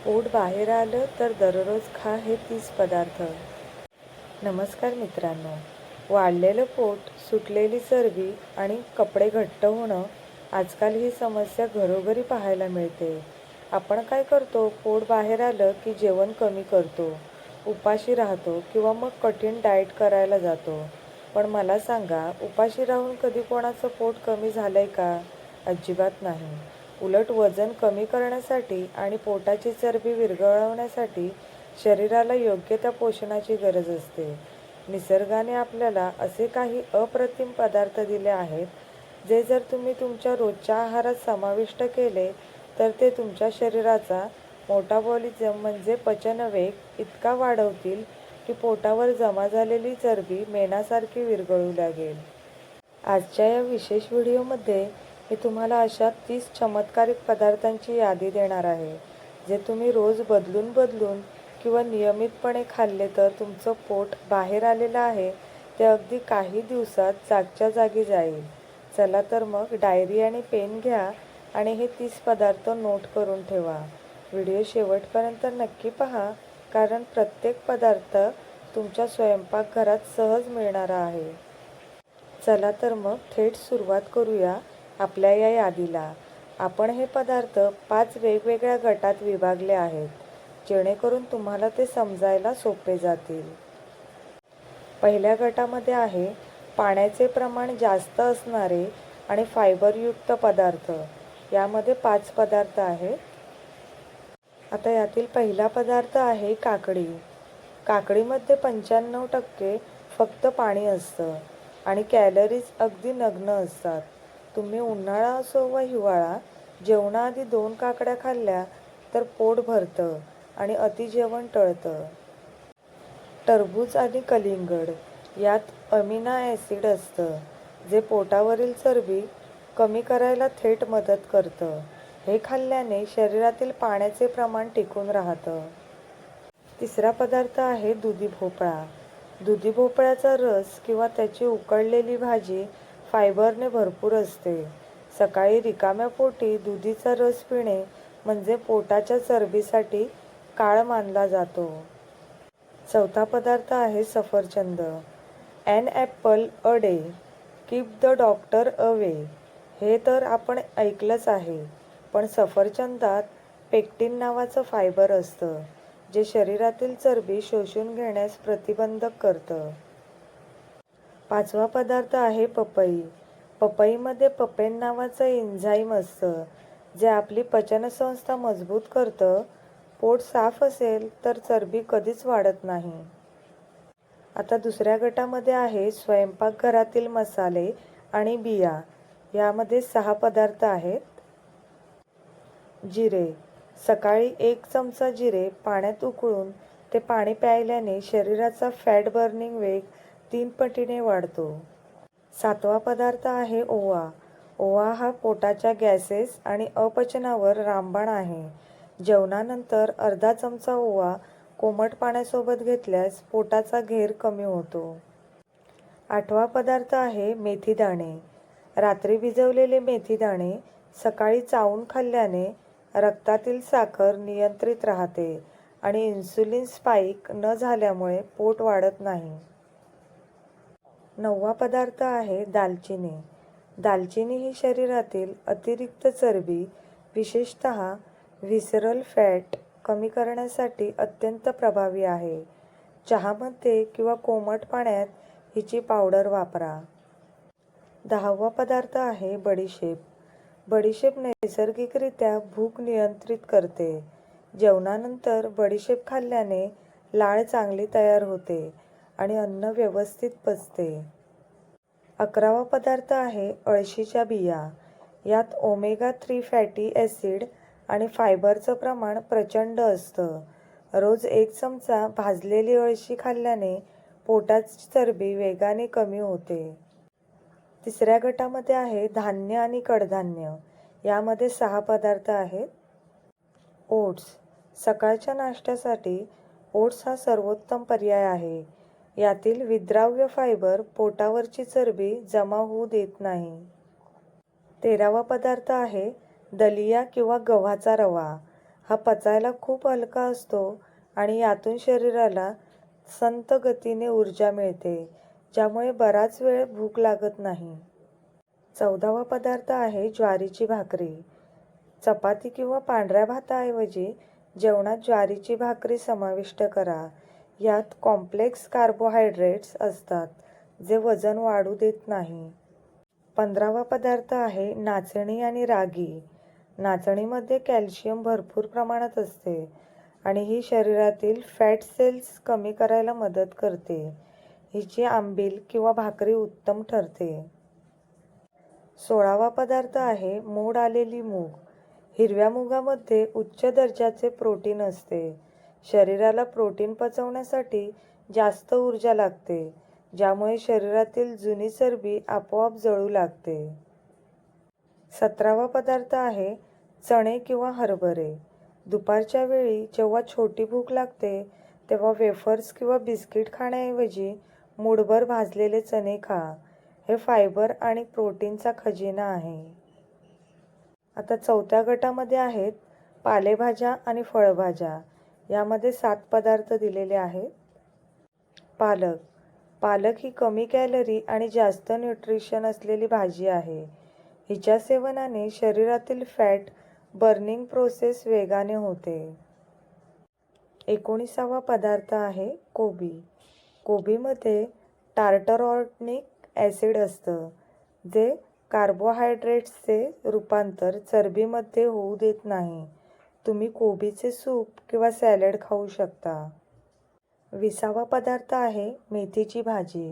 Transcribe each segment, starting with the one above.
पोट बाहेर आलं तर दररोज खा हे 30 पदार्थ. नमस्कार मित्रांनो. वाढलेलं पोट, सुटलेली चरबी आणि कपडे घट्ट होणं आजकाल ही समस्या घरोघरी पाहायला मिळते. आपण काय करतो? पोट बाहेर आलं की जेवण कमी करतो, उपाशी राहतो किंवा मग कठीण डाएट करायला जातो. पण मला सांगा, उपाशी राहून कधी कोणाचं पोट कमी झालंय का? अजिबात नाही. उलट वजन कमी करण्यासाठी आणि पोटाची चरबी विरघळवण्यासाठी शरीराला योग्य त्या पोषणाची गरज असते. निसर्गाने आपल्याला असे काही अप्रतिम पदार्थ दिले आहेत, जे जर तुम्ही तुमच्या रोजच्या आहारात समाविष्ट केले, तर ते तुमच्या शरीराचा मेटाबॉलिझम म्हणजे पचनवेग इतका वाढवतील की पोटावर जमा झालेली चरबी मेणासारखी विरघळू लागेल. आजच्या या विशेष व्हिडिओमध्ये मी तुम्हाला अशा 30 चमत्कारिक पदार्थांची यादी देणार आहे, जे तुम्ही रोज बदलून बदलून किंवा नियमितपणे खाल्ले तर तुमचं पोट बाहेर आलेलं आहे ते अगदी काही दिवसात जागच्या जागी जाईल. चला तर मग डायरी आणि पेन घ्या आणि हे 30 पदार्थ नोट करून ठेवा. व्हिडिओ शेवटपर्यंत नक्की पहा, कारण प्रत्येक पदार्थ तुमच्या स्वयंपाकघरात सहज मिळणारा आहे. चला तर मग थेट सुरुवात करूया आपल्या या यादीला. आपण हे पदार्थ 5 वेगवेगळ्या गटात विभागले आहेत, जेणेकरून तुम्हाला ते समजायला सोपे जातील. पहिल्या गटामध्ये आहे पाण्याचे प्रमाण जास्त असणारे आणि फायबरयुक्त पदार्थ. यामध्ये 5 पदार्थ आहेत. आता यातील पहिला पदार्थ आहे काकडी. काकडीमध्ये 95% फक्त पाणी असतं आणि कॅलरीज अगदी नगण्य असतात. तुम्ही उन्हाळा असो वा हिवाळा, जेवणाआधी 2 काकड्या खाल्ल्या तर पोट भरतं आणि अतिजेवण टळतं. टरबूज आणि कलिंगड. यात अमिनो ॲसिड असतं, जे पोटावरील चरबी कमी करायला थेट मदत करतं. हे खाल्ल्याने शरीरातील पाण्याचे प्रमाण टिकून राहतं. तिसरा पदार्थ आहे दुधी भोपळा. दुधी भोपळ्याचा रस किंवा त्याची उकळलेली भाजी फायबरने भरपूर असते. सकाळी रिकाम्या पोटी दुधीचा रस पिणे म्हणजे पोटाच्या चरबीसाठी काळ मानला जातो. चौथा पदार्थ आहे सफरचंद. An apple a day keep the doctor away. हे तर आपण ऐकलंच आहे, पण सफरचंदात पेक्टिन नावाचं फायबर असतं, जे शरीरातील चरबी शोषून घेण्यास प्रतिबंधक करतं. पाचवा पदार्थ आहे पपई. पपईमध्ये पपेन नावाचं एन्झाईम असतं, जे आपली पचनसंस्था मजबूत करतं. पोट साफ असेल तर चरबी कधीच वाढत नाही. आता दुसऱ्या गटामध्ये आहे स्वयंपाकघरातील मसाले आणि बिया. यामध्ये 6 पदार्थ आहेत. जिरे. सकाळी 1 चमचा जिरे पाण्यात उकळून ते पाणी प्यायल्याने शरीराचा फॅट बर्निंग वेग 3 पटीने वाढतो. 7वा पदार्थ आहे ओवा. ओवा हा पोटाच्या गॅसेस आणि अपचनावर रामबाण आहे. जेवणानंतर अर्धा चमचा ओवा कोमट पाण्यासोबत घेतल्यास पोटाचा घेर कमी होतो. 8वा पदार्थ आहे मेथीदाणे. रात्री भिजवलेले मेथीदाणे सकाळी चावून खाल्ल्याने रक्तातील साखर नियंत्रित राहते आणि इन्सुलिन स्पाइक न झाल्यामुळे पोट वाढत नाही. 9वा पदार्थ आहे दालचिनी. दालचिनी ही शरीरातील अतिरिक्त चरबी, विशेषतः व्हिसरल फॅट कमी करण्यासाठी अत्यंत प्रभावी आहे. चहामध्ये किंवा कोमट पाण्यात हिची पावडर वापरा. 10वा पदार्थ आहे बडीशेप. बडीशेप नैसर्गिकरित्या भूक नियंत्रित करते. जेवणानंतर बडीशेप खाल्ल्याने लाळ चांगली तयार होते आणि अन्न व्यवस्थित पचते. 11वा पदार्थ आहे अळशीच्या बिया. यात ओमेगा 3 फॅटी ॲसिड आणि फायबरचं प्रमाण प्रचंड असतं. रोज 1 चमचा भाजलेली अळशी खाल्ल्याने पोटाची चरबी वेगाने कमी होते. तिसऱ्या गटामध्ये आहे धान्य आणि कडधान्य. यामध्ये 6 पदार्थ आहेत. ओट्स. सकाळच्या नाश्त्यासाठी ओट्स हा सर्वोत्तम पर्याय आहे. यातील विद्राव्य फायबर पोटावरची चरबी जमा होऊ देत नाही. 13वा पदार्थ आहे दलिया किंवा गव्हाचा रवा. हा पचायला खूप हलका असतो आणि यातून शरीराला संथ गतीने ऊर्जा मिळते, ज्यामुळे बराच वेळ भूक लागत नाही. 14वा पदार्थ आहे ज्वारीची भाकरी. चपाती किंवा पांढऱ्या भाताऐवजी जेवणात ज्वारीची भाकरी समाविष्ट करा. यात कॉम्प्लेक्स कार्बोहायड्रेट्स असतात, जे वजन वाढू देत नाही. 15वा पदार्थ आहे नाचणी आणि रागी. नाचणीमध्ये कॅल्शियम भरपूर प्रमाणात असते आणि ही शरीरातील फॅट सेल्स कमी करायला मदत करते. हिची आंबील किंवा भाकरी उत्तम ठरते. 16वा पदार्थ आहे मोड आलेली मूग. हिरव्या मुगामध्ये उच्च दर्जाचे प्रोटीन असते. शरीराला प्रोटीन पचवण्यासाठी जास्त ऊर्जा लागते, ज्यामुळे शरीरातील जुनी चरबी आपोआप जळू लागते. 17वा पदार्थ आहे चणे किंवा हरभरे. दुपारच्या वेळी जेव्हा छोटी भूक लागते, तेव्हा वेफर्स किंवा बिस्किट खाण्याऐवजी मूठभर भाजलेले चणे खा. हे फायबर आणि प्रोटीनचा खजिना आहे. आता 4थ्या गटामध्ये आहेत पालेभाज्या आणि फळभाज्या. यामध्ये 7 पदार्थ दिलेले आहेत. पालक. पालक ही कमी कॅलरी आणि जास्त न्यूट्रिशन असलेली भाजी आहे. हिच्या सेवनाने शरीरातील फॅट बर्निंग प्रोसेस वेगाने होते. 19वा पदार्थ आहे कोबी. कोबीमध्ये टार्टरॉनिक ॲसिड असतं, जे कार्बोहायड्रेट्सचे रूपांतर चरबीमध्ये होऊ देत नाही. तुम्ही कोबीचे सूप किंवा सॅलड खाऊ शकता. 20वा पदार्थ आहे मेथीची भाजी.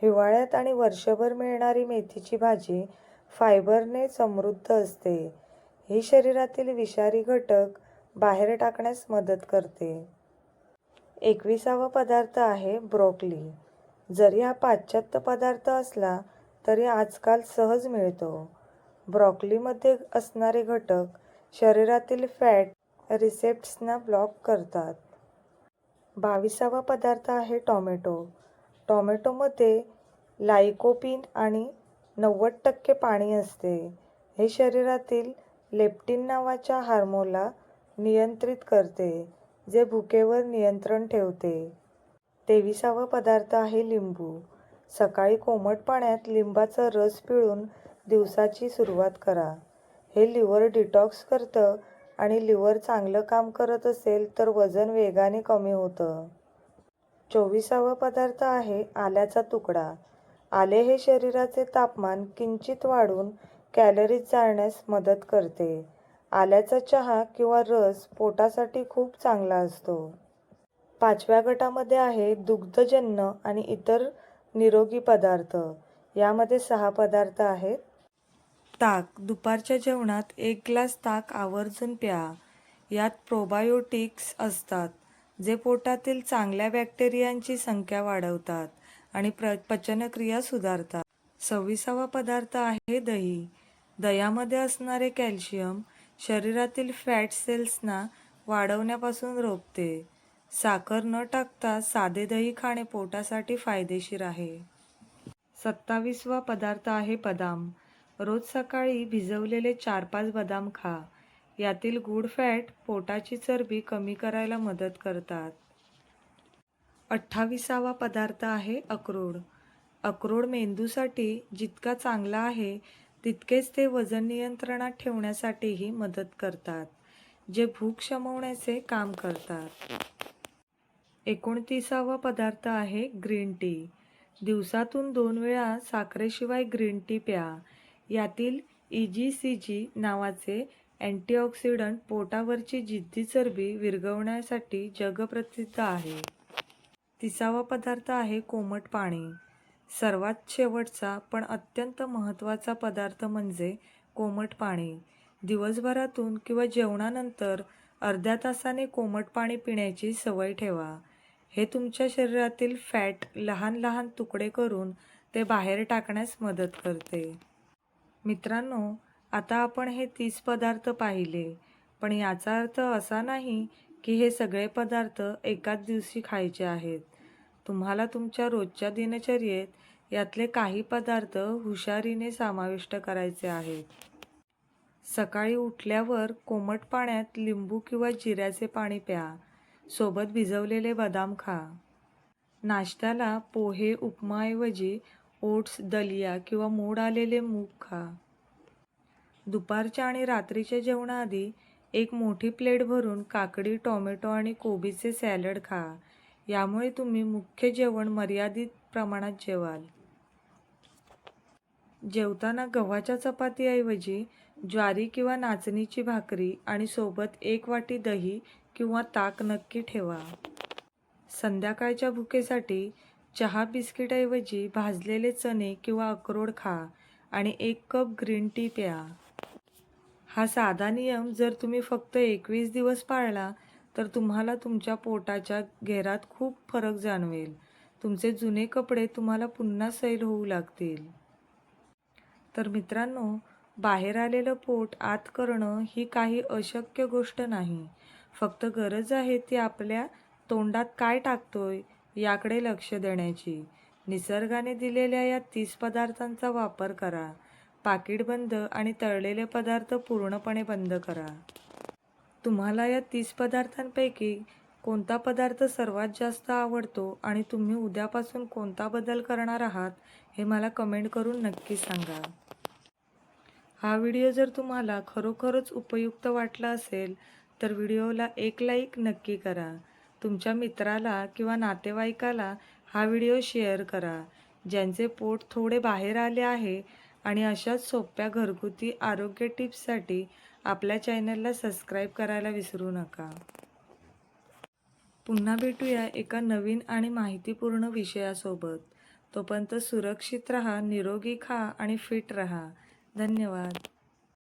हिवाळ्यात आणि वर्षभर मिळणारी मेथीची भाजी फायबरने समृद्ध असते. ही शरीरातील विषारी घटक बाहेर टाकण्यास मदत करते. 21वा पदार्थ आहे ब्रोकोली. जरी हा पाश्चात्य पदार्थ असला तरी आजकाल सहज मिळतो. ब्रोकोलीमध्ये असणारे घटक शरीरातील फॅट रिसेप्टर्सना ब्लॉक करतात. 22वा पदार्थ आहे टोमॅटो. टोमॅटोमध्ये लाइकोपीन आणि 90% पाणी असते. हे शरीरातील लेप्टिन नावाच्या हार्मोनला नियंत्रित करते, जे भुकेवर नियंत्रण ठेवते. 23वा पदार्थ आहे लिंबू. सकाळी कोमट पाण्यात लिंबाचा रस पिळून दिवसाची सुरुवात करा. हे लिव्हर डिटॉक्स करतं आणि लिव्हर चांगलं काम करत असेल तर वजन वेगाने कमी होतं. 24वा पदार्थ आहे आल्याचा तुकडा. आले हे शरीराचे तापमान किंचित वाढवून कॅलरीज जाळण्यास मदत करते. आल्याचा चहा किंवा रस पोटासाठी खूप चांगला असतो. 5व्या गटामध्ये आहे दुग्धजन्य आणि इतर निरोगी पदार्थ. यामध्ये 6 पदार्थ आहेत. ताक. दुपारच्या जेवणात 1 ग्लास ताक आवर्जून प्या. यात प्रोबायोटिक्स असतात, जे पोटातील चांगल्या बॅक्टेरियांची संख्या वाढवतात आणि पचनक्रिया सुधारतात. 26वा पदार्थ आहे दही. दह्यामध्ये असणारे कॅल्शियम शरीरातील फॅट सेल्सना वाढवण्यापासून रोखते. साखर न टाकता साधे दही खाणे पोटासाठी फायदेशीर आहे. 27वा पदार्थ आहे बदाम. रोज सकाळी भिजवलेले 4-5 बदाम खा. यातील गुड फॅट पोटाची चरबी कमी करायला मदत करतात. 28वा पदार्थ आहे अक्रोड. अक्रोड मेंदूसाठी जितका चांगला आहे, तितकेच ते वजन नियंत्रणात ठेवण्यासाठीही मदत करतात, जे भूक शमवण्याचे काम करतात. 29वा पदार्थ आहे ग्रीन टी. दिवसातून 2 वेळा साखरेशिवाय ग्रीन टी प्या. यातील EGCG नावाचे अँटीऑक्सिडंट पोटावरची जिद्दी चरबी विरघळवण्यासाठी जगप्रसिद्ध आहे. 30वा पदार्थ आहे कोमट पाणी. सर्वात शेवटचा पण अत्यंत महत्त्वाचा पदार्थ म्हणजे कोमट पाणी. दिवसभरातून किंवा जेवणानंतर अर्ध्या तासाने कोमट पाणी पिण्याची सवय ठेवा. हे तुमच्या शरीरातील फॅट लहान लहान तुकडे करून ते बाहेर टाकण्यास मदत करते. मित्रांनो, आता आपण हे 30 पदार्थ पाहिले, पण याचा अर्थ असा नाही की हे सगळे पदार्थ एकाच दिवशी खायचे आहेत. तुम्हाला तुमच्या रोजच्या दिनचर्येत यातले काही पदार्थ हुशारीने समाविष्ट करायचे आहेत. सकाळी उठल्यावर कोमट पाण्यात लिंबू किंवा जिऱ्याचे पाणी प्या. सोबत भिजवलेले बदाम खा. नाश्त्याला पोहे उपमाऐवजी ओट्स, दलिया किंवा मोड आलेले मूग खा. दुपारच्या आणि रात्रीच्या जेवणाआधी एक मोठी प्लेट भरून काकडी, टोमॅटो आणि कोबीचे सॅलड खा. यामुळे तुम्ही मुख्य जेवण मर्यादित प्रमाणात जेवाल. जेवताना गव्हाच्या चपातीऐवजी ज्वारी किंवा नाचणीची भाकरी आणि सोबत 1 वाटी दही किंवा ताक नक्की ठेवा. संध्याकाळच्या भुकेसाठी चहा बिस्किटऐवजी भाजलेले चणे किंवा अक्रोड खा आणि 1 कप ग्रीन टी प्या. हा साधा नियम जर तुम्ही फक्त 21 दिवस पाळला तर तुम्हाला तुमच्या पोटाच्या घेरात खूप फरक जाणवेल. तुमचे जुने कपडे तुम्हाला पुन्हा सैल होऊ लागतील. तर मित्रांनो, बाहेर आलेलं पोट आत करणं ही काही अशक्य गोष्ट नाही. फक्त गरज आहे ती आपल्या तोंडात काय टाकतोय याकडे लक्ष देण्याची. निसर्गाने दिलेल्या या 30 पदार्थांचा वापर करा. पाकीट बंद आणि तळलेले पदार्थ पूर्णपणे बंद करा. तुम्हाला या 30 पदार्थांपैकी कोणता पदार्थ सर्वात जास्त आवडतो आणि तुम्ही उद्यापासून कोणता बदल करणार आहात हे मला कमेंट करून नक्की सांगा. हा व्हिडिओ जर तुम्हाला खरोखरच उपयुक्त वाटला असेल तर व्हिडिओला एक लाईक नक्की करा. तुमच्या मित्राला किंवा नातेवाईकाला हा व्हिडिओ शेअर करा, ज्यांचे पोट थोडे बाहेर आले आहे आणि अशाच सोप्या घरगुती आरोग्य टिप्ससाठी आपल्या चॅनलला सबस्क्राईब करायला विसरू नका. पुन्हा भेटूया एका नवीन आणि माहितीपूर्ण विषयासोबत. तोपर्यंत सुरक्षित राहा, निरोगी खा आणि फिट राहा. धन्यवाद.